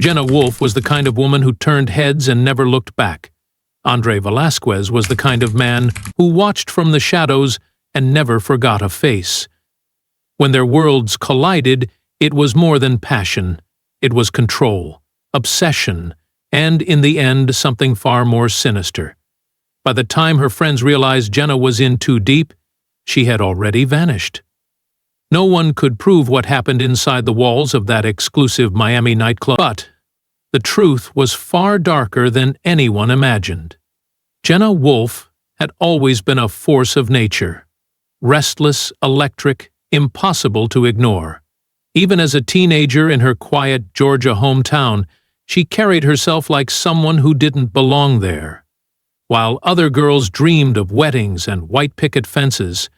Jenna Wolfe was the kind of woman who turned heads and never looked back. Andre Velasquez was the kind of man who watched from the shadows and never forgot a face. When their worlds collided, it was more than passion. It was control, obsession, and, in the end, something far more sinister. By the time her friends realized Jenna was in too deep, she had already vanished. No one could prove what happened inside the walls of that exclusive Miami nightclub, but the truth was far darker than anyone imagined. Jenna Wolfe had always been a force of nature, restless, electric, impossible to ignore. Even as a teenager in her quiet Georgia hometown, she carried herself like someone who didn't belong there. While other girls dreamed of weddings and white picket fences,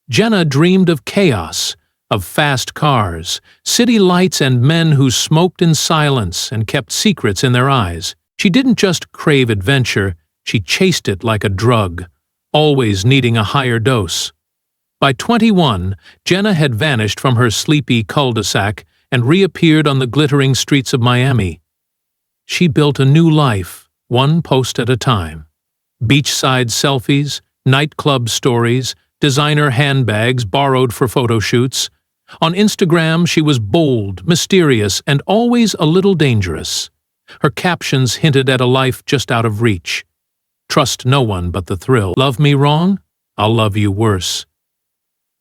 Jenna dreamed of chaos, of fast cars, city lights, and men who smoked in silence and kept secrets in their eyes. She didn't just crave adventure, she chased it like a drug, always needing a higher dose. By 21, Jenna had vanished from her sleepy cul-de-sac and reappeared on the glittering streets of Miami. She built a new life, one post at a time. Beachside selfies, nightclub stories, designer handbags borrowed for photo shoots. On Instagram, she was bold, mysterious, and always a little dangerous. Her captions hinted at a life just out of reach. Trust no one but the thrill. Love me wrong? I'll love you worse.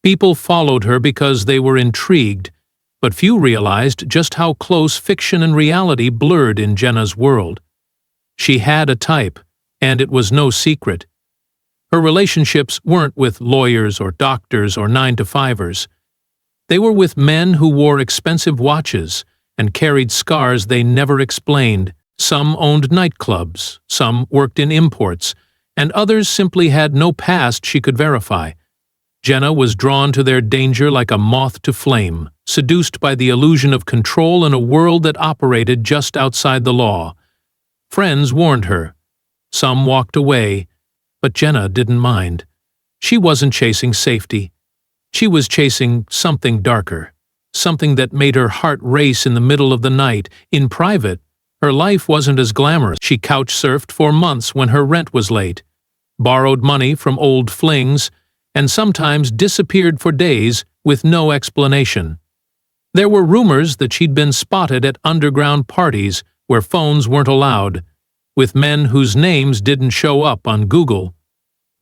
People followed her because they were intrigued, but few realized just how close fiction and reality blurred in Jenna's world. She had a type, and it was no secret. Her relationships weren't with lawyers or doctors or 9-to-5ers. They were with men who wore expensive watches and carried scars they never explained. Some owned nightclubs, some worked in imports, and others simply had no past she could verify. Jenna was drawn to their danger like a moth to flame, seduced by the illusion of control in a world that operated just outside the law. Friends warned her. Some walked away, but Jenna didn't mind. She wasn't chasing safety. She was chasing something darker, something that made her heart race in the middle of the night. In private, her life wasn't as glamorous. She couch-surfed for months when her rent was late, borrowed money from old flings, and sometimes disappeared for days with no explanation. There were rumors that she'd been spotted at underground parties where phones weren't allowed, with men whose names didn't show up on Google.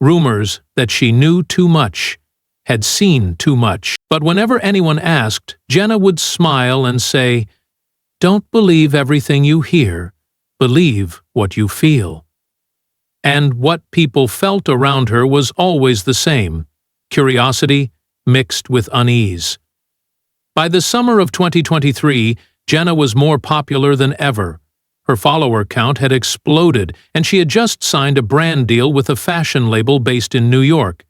Rumors that she knew too much, had seen too much. But whenever anyone asked, Jenna would smile and say, "Don't believe everything you hear, believe what you feel." And what people felt around her was always the same, curiosity mixed with unease. By the summer of 2023, Jenna was more popular than ever. Her follower count had exploded, and she had just signed a brand deal with a fashion label based in New York.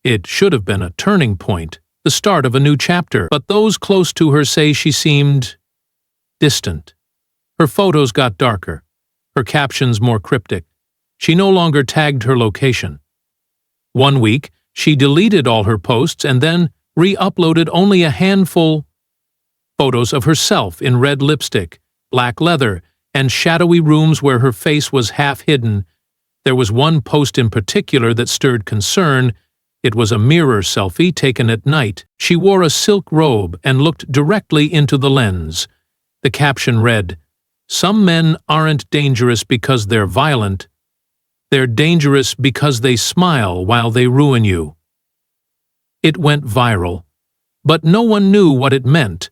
It should have been a turning point, the start of a new chapter, but those close to her say she seemed distant. Her photos got darker, her captions more cryptic. She no longer tagged her location. One week, she deleted all her posts and then re-uploaded only a handful photos of herself in red lipstick, black leather, and shadowy rooms where her face was half hidden. There was one post in particular that stirred concern. It was a mirror selfie taken at night. She wore a silk robe and looked directly into the lens. The caption read, "Some men aren't dangerous because they're violent. They're dangerous because they smile while they ruin you." It went viral, but no one knew what it meant.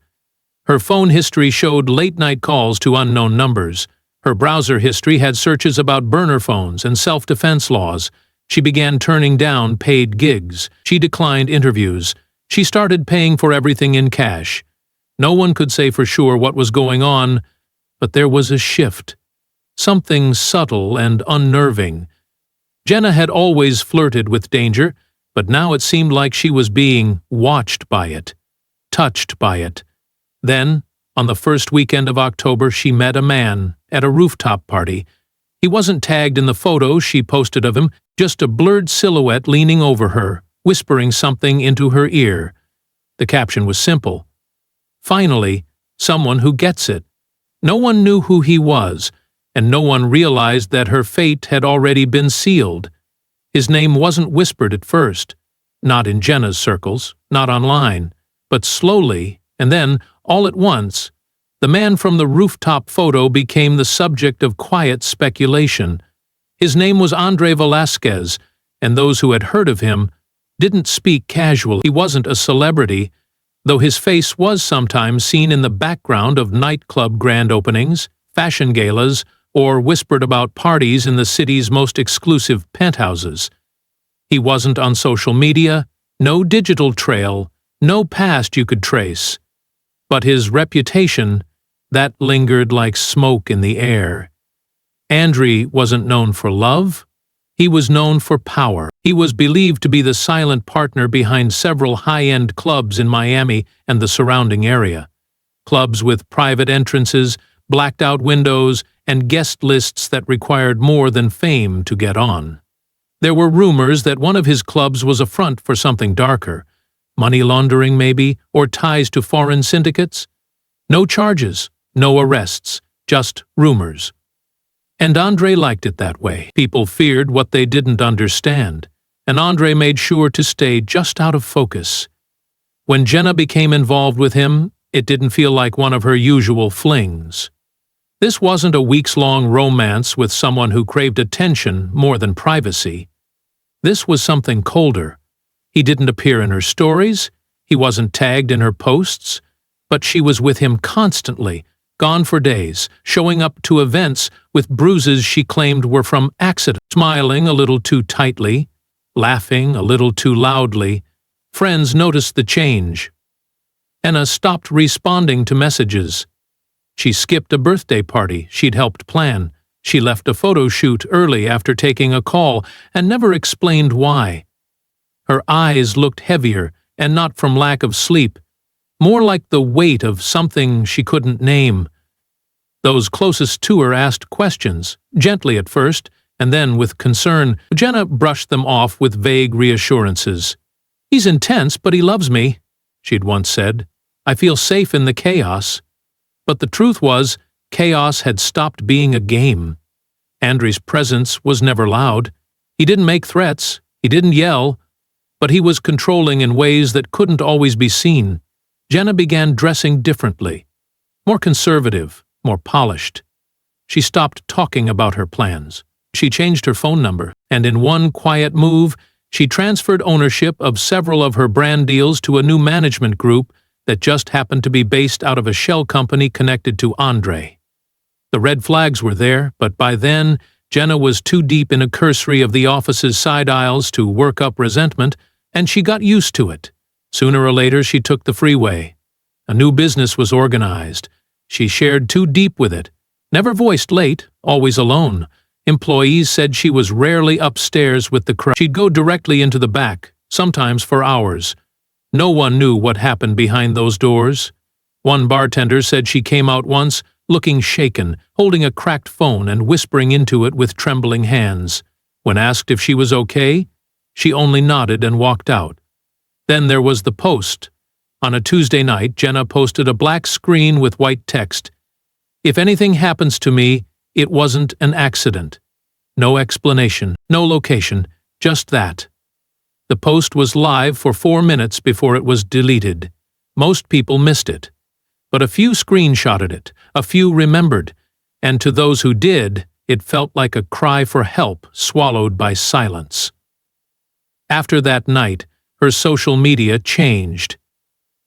Her phone history showed late-night calls to unknown numbers. Her browser history had searches about burner phones and self-defense laws. She began turning down paid gigs. She declined interviews. She started paying for everything in cash. No one could say for sure what was going on, but there was a shift. Something subtle and unnerving. Jenna had always flirted with danger, but now it seemed like she was being watched by it, touched by it. Then, on the first weekend of October, she met a man at a rooftop party. He wasn't tagged in the photo she posted of him, just a blurred silhouette leaning over her, whispering something into her ear. The caption was simple. "Finally, someone who gets it." No one knew who he was, and no one realized that her fate had already been sealed. His name wasn't whispered at first, not in Jenna's circles, not online, but slowly, and then, all at once, the man from the rooftop photo became the subject of quiet speculation. His name was Andre Velasquez, and those who had heard of him didn't speak casually. He wasn't a celebrity, though his face was sometimes seen in the background of nightclub grand openings, fashion galas, or whispered about parties in the city's most exclusive penthouses. He wasn't on social media, no digital trail, no past you could trace. But his reputation, that lingered like smoke in the air. Andre wasn't known for love. He was known for power. He was believed to be the silent partner behind several high-end clubs in Miami and the surrounding area. Clubs with private entrances, blacked-out windows, and guest lists that required more than fame to get on. There were rumors that one of his clubs was a front for something darker. Money laundering, maybe, or ties to foreign syndicates? No charges, no arrests, just rumors. And Andre liked it that way. People feared what they didn't understand, and Andre made sure to stay just out of focus. When Jenna became involved with him, it didn't feel like one of her usual flings. This wasn't a weeks-long romance with someone who craved attention more than privacy. This was something colder. He didn't appear in her stories, he wasn't tagged in her posts, but she was with him constantly, gone for days, showing up to events with bruises she claimed were from accident, smiling a little too tightly, laughing a little too loudly. Friends noticed the change. Anna stopped responding to messages. She skipped a birthday party she'd helped plan. She left a photo shoot early after taking a call and never explained why. Her eyes looked heavier, and not from lack of sleep, more like the weight of something she couldn't name. Those closest to her asked questions, gently at first, and then with concern. Jenna brushed them off with vague reassurances. "He's intense, but he loves me," she'd once said. "I feel safe in the chaos." But the truth was, chaos had stopped being a game. Andre's presence was never loud. He didn't make threats, he didn't yell, but he was controlling in ways that couldn't always be seen. Jenna began dressing differently, more conservative, more polished. She stopped talking about her plans. She changed her phone number, and in one quiet move, she transferred ownership of several of her brand deals to a new management group that just happened to be based out of a shell company connected to Andre. The red flags were there, but by then, Jenna was too deep in a cursory of the office's side aisles to work up resentment, and she got used to it. Sooner or later, she took the freeway. A new business was organized. She shared too deep with it. Never voiced late, always alone. Employees said she was rarely upstairs with the crowd. She'd go directly into the back, sometimes for hours. No one knew what happened behind those doors. One bartender said she came out once, looking shaken, holding a cracked phone and whispering into it with trembling hands. When asked if she was okay, she only nodded and walked out. Then there was the post. On a Tuesday night, Jenna posted a black screen with white text. "If anything happens to me, it wasn't an accident." No explanation, no location, just that. The post was live for 4 minutes before it was deleted. Most people missed it. But a few screenshotted it, a few remembered, and to those who did, it felt like a cry for help swallowed by silence. After that night, her social media changed.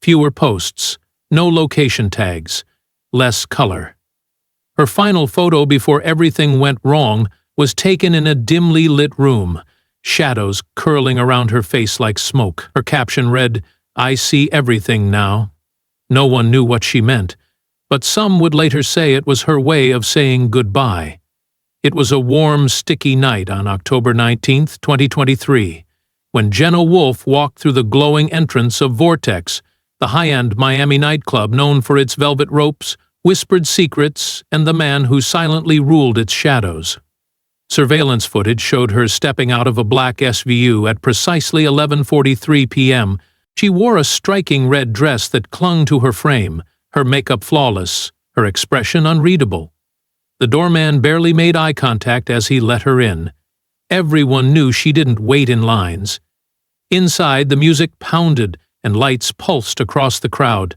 Fewer posts, no location tags, less color. Her final photo before everything went wrong was taken in a dimly lit room, shadows curling around her face like smoke. Her caption read, "I see everything now." No one knew what she meant, but some would later say it was her way of saying goodbye. It was a warm, sticky night on October 19th, 2023, when Jenna Wolfe walked through the glowing entrance of Vortex, the high-end Miami nightclub known for its velvet ropes, whispered secrets, and the man who silently ruled its shadows. Surveillance footage showed her stepping out of a black SVU at precisely 11:43 p.m. She wore a striking red dress that clung to her frame, her makeup flawless, her expression unreadable. The doorman barely made eye contact as he let her in. Everyone knew she didn't wait in lines. Inside, the music pounded and lights pulsed across the crowd.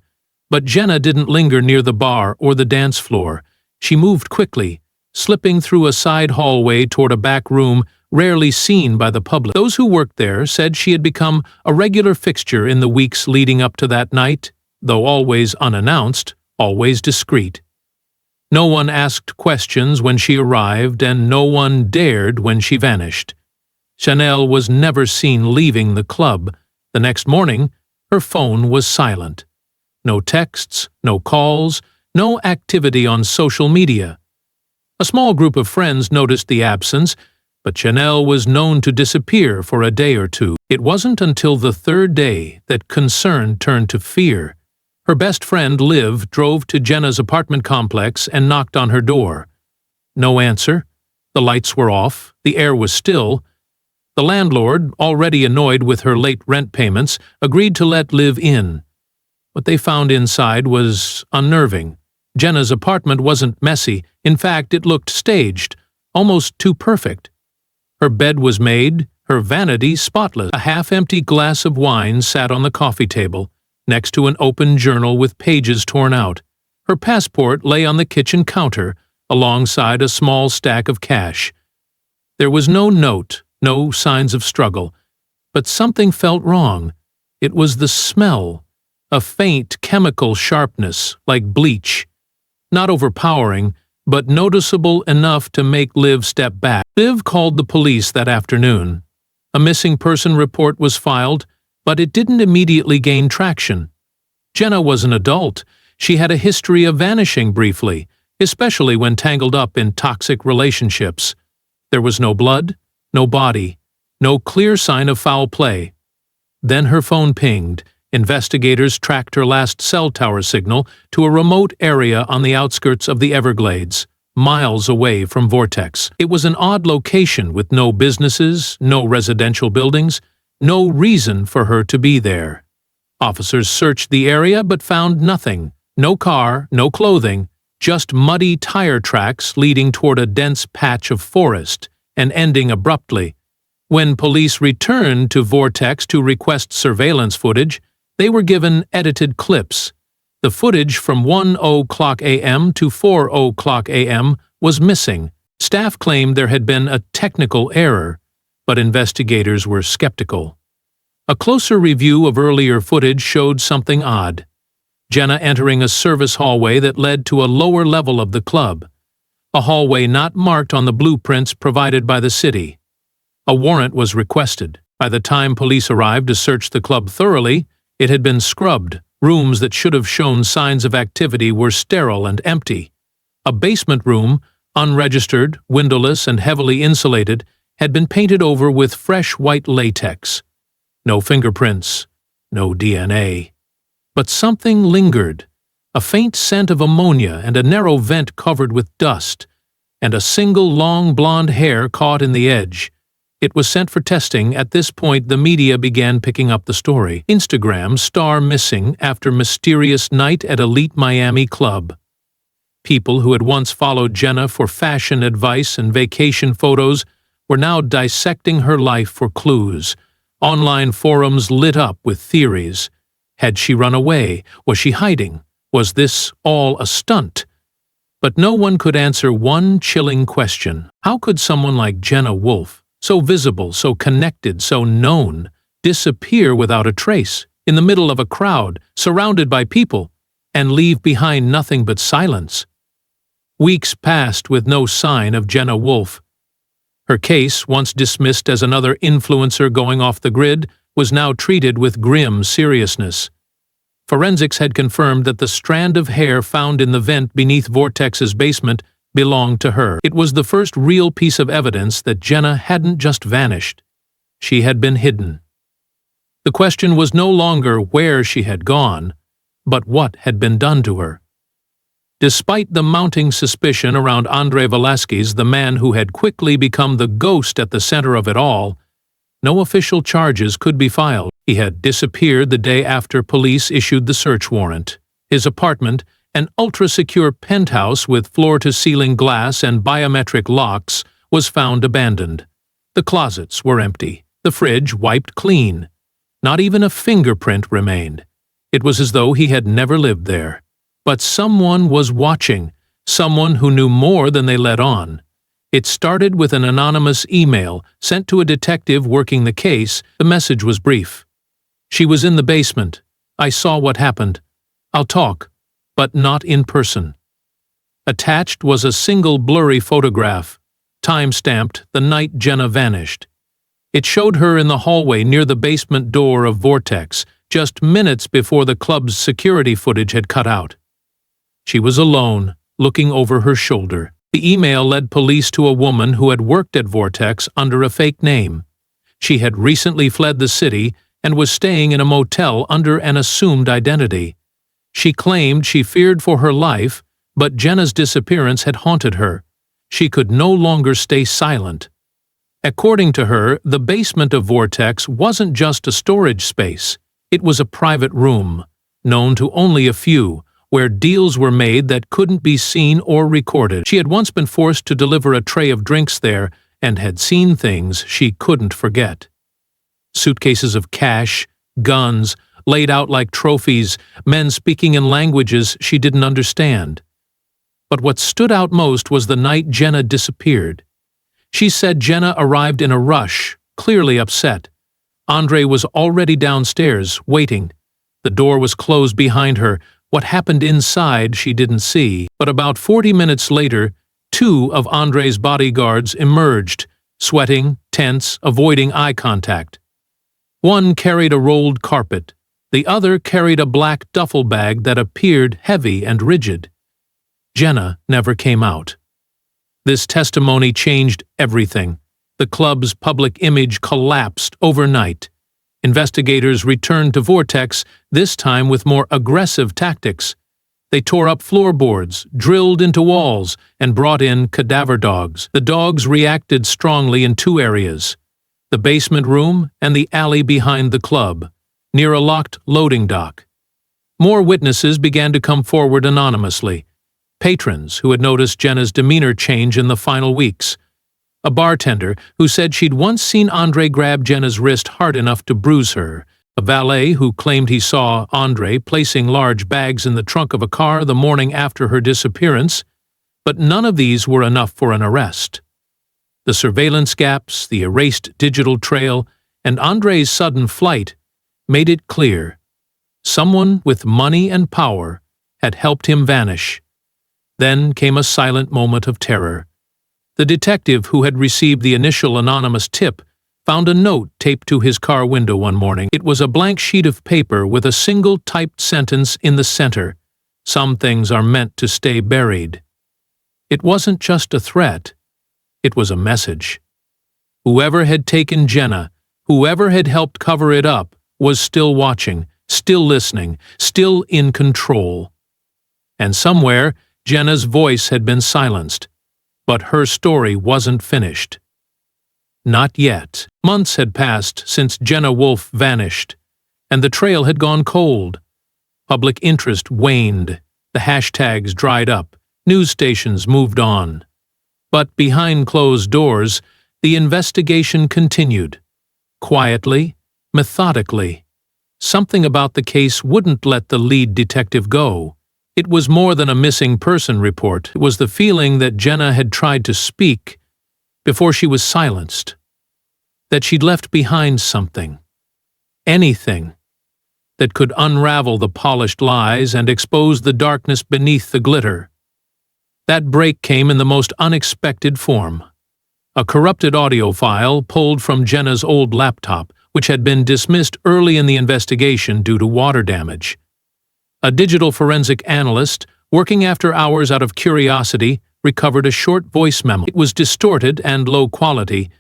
But Jenna didn't linger near the bar or the dance floor. She moved quickly, slipping through a side hallway toward a back room rarely seen by the public. Those who worked there said she had become a regular fixture in the weeks leading up to that night, though always unannounced, always discreet. No one asked questions when she arrived, and no one dared when she vanished. Chanel was never seen leaving the club. The next morning, her phone was silent. No texts, no calls, no activity on social media. A small group of friends noticed the absence, but Chanel was known to disappear for a day or two. It wasn't until the third day that concern turned to fear. Her best friend, Liv, drove to Jenna's apartment complex and knocked on her door. No answer. The lights were off. The air was still. The landlord, already annoyed with her late rent payments, agreed to let Liv in. What they found inside was unnerving. Jenna's apartment wasn't messy. In fact, it looked staged, almost too perfect. Her bed was made, her vanity spotless. A half-empty glass of wine sat on the coffee table, next to an open journal with pages torn out. Her passport lay on the kitchen counter, alongside a small stack of cash. There was no note, no signs of struggle, but something felt wrong. It was the smell, a faint chemical sharpness, like bleach. Not overpowering, but noticeable enough to make Liv step back. Liv called the police that afternoon. A missing person report was filed, but it didn't immediately gain traction. Jenna was an adult. She had a history of vanishing briefly, especially when tangled up in toxic relationships. There was no blood, no body, no clear sign of foul play. Then her phone pinged. Investigators tracked her last cell tower signal to a remote area on the outskirts of the Everglades, miles away from Vortex. It was an odd location with no businesses, no residential buildings, no reason for her to be there. Officers searched the area but found nothing. No car, no clothing, just muddy tire tracks leading toward a dense patch of forest and ending abruptly. When police returned to Vortex to request surveillance footage, they were given edited clips. The footage from 1:00 a.m. to 4:00 a.m. was missing. Staff claimed there had been a technical error, but investigators were skeptical. A closer review of earlier footage showed something odd. Jenna entering a service hallway that led to a lower level of the club, a hallway not marked on the blueprints provided by the city. A warrant was requested. By the time police arrived to search the club thoroughly, it had been scrubbed. Rooms that should have shown signs of activity were sterile and empty. A basement room, unregistered, windowless, and heavily insulated, had been painted over with fresh white latex. No fingerprints, no DNA. But something lingered, a faint scent of ammonia and a narrow vent covered with dust, and a single long blonde hair caught in the edge. It was sent for testing. At this point, the media began picking up the story. Instagram star missing after mysterious night at elite Miami club. People who had once followed Jenna for fashion advice and vacation photos were now dissecting her life for clues. Online forums lit up with theories. Had she run away? Was she hiding? Was this all a stunt? But no one could answer one chilling question. How could someone like Jenna Wolfe, so visible, so connected, so known, disappear without a trace, in the middle of a crowd, surrounded by people, and leave behind nothing but silence? Weeks passed with no sign of Jenna Wolfe. Her case, once dismissed as another influencer going off the grid, was now treated with grim seriousness. Forensics had confirmed that the strand of hair found in the vent beneath Vortex's basement belonged to her. It was the first real piece of evidence that Jenna hadn't just vanished. She had been hidden. The question was no longer where she had gone, but what had been done to her. Despite the mounting suspicion around Andre Velasquez, the man who had quickly become the ghost at the center of it all, no official charges could be filed. He had disappeared the day after police issued the search warrant. His apartment, An ultra-secure penthouse with floor-to-ceiling glass and biometric locks was found abandoned. The closets were empty, the fridge wiped clean. Not even a fingerprint remained. It was as though he had never lived there. But someone was watching, someone who knew more than they let on. It started with an anonymous email sent to a detective working the case. The message was brief. "She was in the basement. I saw what happened. I'll talk, but not in person." Attached was a single blurry photograph, time-stamped the night Jenna vanished. It showed her in the hallway near the basement door of Vortex, just minutes before the club's security footage had cut out. She was alone, looking over her shoulder. The email led police to a woman who had worked at Vortex under a fake name. She had recently fled the city and was staying in a motel under an assumed identity. She claimed she feared for her life, but Jenna's disappearance had haunted her. She could no longer stay silent. According to her, the basement of Vortex wasn't just a storage space. It was a private room, known to only a few, where deals were made that couldn't be seen or recorded. She had once been forced to deliver a tray of drinks there and had seen things she couldn't forget. Suitcases of cash, guns, laid out like trophies, men speaking in languages she didn't understand. But what stood out most was the night Jenna disappeared. She said Jenna arrived in a rush, clearly upset. Andre was already downstairs, waiting. The door was closed behind her. What happened inside she didn't see, but about 40 minutes later, 2 of Andre's bodyguards emerged, sweating, tense, avoiding eye contact. One carried a rolled carpet. The other carried a black duffel bag that appeared heavy and rigid. Jenna never came out. This testimony changed everything. The club's public image collapsed overnight. Investigators returned to Vortex, this time with more aggressive tactics. They tore up floorboards, drilled into walls, and brought in cadaver dogs. The dogs reacted strongly in 2 areas: the basement room and the alley behind the club, near a locked loading dock. More witnesses began to come forward anonymously. Patrons who had noticed Jenna's demeanor change in the final weeks. A bartender who said she'd once seen Andre grab Jenna's wrist hard enough to bruise her. A valet who claimed he saw Andre placing large bags in the trunk of a car the morning after her disappearance. But none of these were enough for an arrest. The surveillance gaps, the erased digital trail, and Andre's sudden flight made it clear. Someone with money and power had helped him vanish. Then came a silent moment of terror. The detective who had received the initial anonymous tip found a note taped to his car window one morning. It was a blank sheet of paper with a single typed sentence in the center: "Some things are meant to stay buried." It wasn't just a threat. It was a message. Whoever had taken Jenna, whoever had helped cover it up, was still watching, still listening, still in control. And somewhere, Jenna's voice had been silenced. But her story wasn't finished. Not yet. Months had passed since Jenna Wolfe vanished, and the trail had gone cold. Public interest waned, the hashtags dried up, news stations moved on. But behind closed doors, the investigation continued. Quietly, methodically. Something about the case wouldn't let the lead detective go. It was more than a missing person report. It was the feeling that Jenna had tried to speak before she was silenced. That she'd left behind something. Anything. That could unravel the polished lies and expose the darkness beneath the glitter. That break came in the most unexpected form. A corrupted audio file pulled from Jenna's old laptop, which had been dismissed early in the investigation due to water damage. A digital forensic analyst, working after hours out of curiosity, recovered a short voice memo. It was distorted and low quality,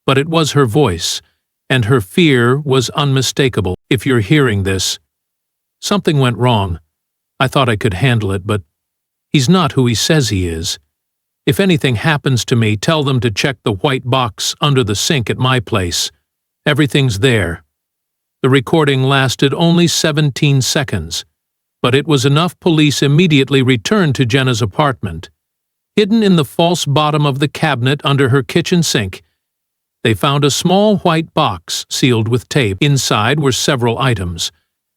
but it was her voice, and her fear was unmistakable. "If you're hearing this, something went wrong. I thought I could handle it, but he's not who he says he is. If anything happens to me, tell them to check the white box under the sink at my place. Everything's there." The recording lasted only 17 seconds. but it was enough police immediately returned to Jenna's apartment. Hidden in the false bottom of the cabinet under her kitchen sink, they found a small white box sealed with tape. Inside were several items: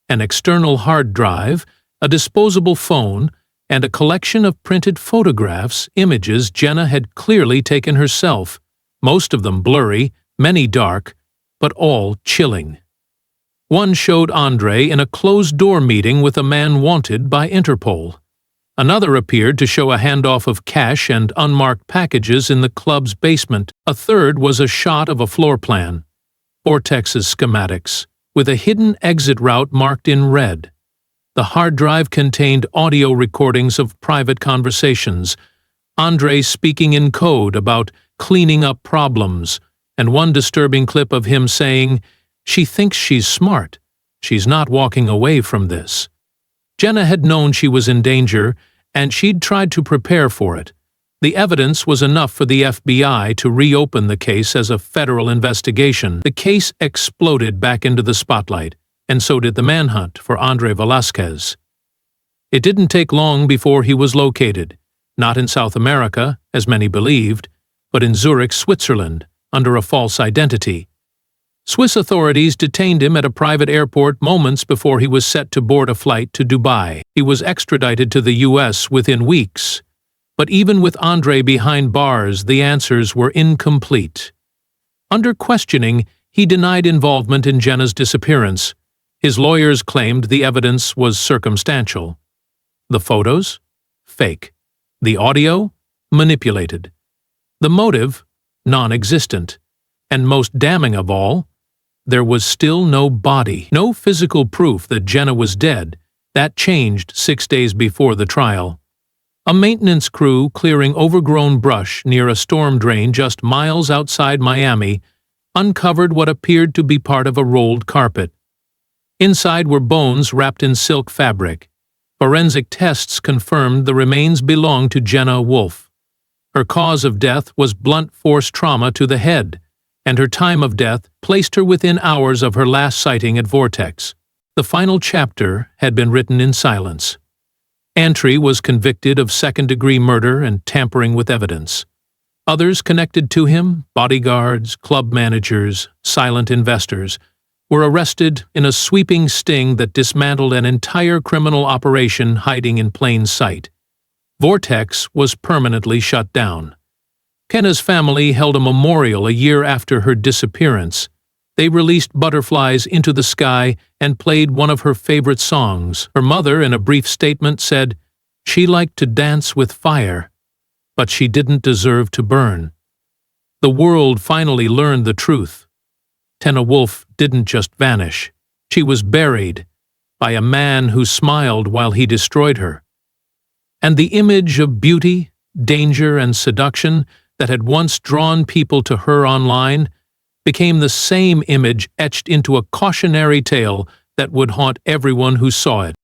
an external hard drive, a disposable phone, and a collection of printed photographs, images Jenna had clearly taken herself, most of them blurry, many dark, but all chilling. One showed Andre in a closed-door meeting with a man wanted by Interpol. Another appeared to show a handoff of cash and unmarked packages in the club's basement. A third was a shot of a floor plan, Vortex's schematics, with a hidden exit route marked in red. The hard drive contained audio recordings of private conversations, Andre speaking in code about cleaning up problems, and one disturbing clip of him saying, "She thinks she's smart. She's not walking away from this." Jenna had known she was in danger, and she'd tried to prepare for it. The evidence was enough for the FBI to reopen the case as a federal investigation. The case exploded back into the spotlight, and so did the manhunt for Andre Velasquez. It didn't take long before he was located, not in South America, as many believed, but in Zurich, Switzerland, under a false identity. Swiss authorities detained him at a private airport moments before he was set to board a flight to Dubai. He was extradited to the U.S. within weeks. But even with Andre behind bars, the answers were incomplete. Under questioning, he denied involvement in Jenna's disappearance. His lawyers claimed the evidence was circumstantial. The photos? Fake. The audio? Manipulated. The motive? Non-existent. And most damning of all, there was still no body, no physical proof that Jenna was dead. That changed 6 days before the trial. A maintenance crew clearing overgrown brush near a storm drain just miles outside Miami uncovered what appeared to be part of a rolled carpet. Inside were bones wrapped in silk fabric. Forensic tests confirmed the remains belonged to Jenna Wolfe. Her cause of death was blunt force trauma to the head, and her time of death placed her within hours of her last sighting at Vortex. The final chapter had been written in silence. Antry was convicted of second-degree murder and tampering with evidence. Others connected to him, bodyguards, club managers, silent investors, were arrested in a sweeping sting that dismantled an entire criminal operation hiding in plain sight. Vortex was permanently shut down. Kenna's family held a memorial a year after her disappearance. They released butterflies into the sky and played one of her favorite songs. Her mother, in a brief statement, said, "She liked to dance with fire, but she didn't deserve to burn." The world finally learned the truth. Tenna Wolfe didn't just vanish. She was buried by a man who smiled while he destroyed her. And the image of beauty, danger, and seduction that had once drawn people to her online became the same image etched into a cautionary tale that would haunt everyone who saw it.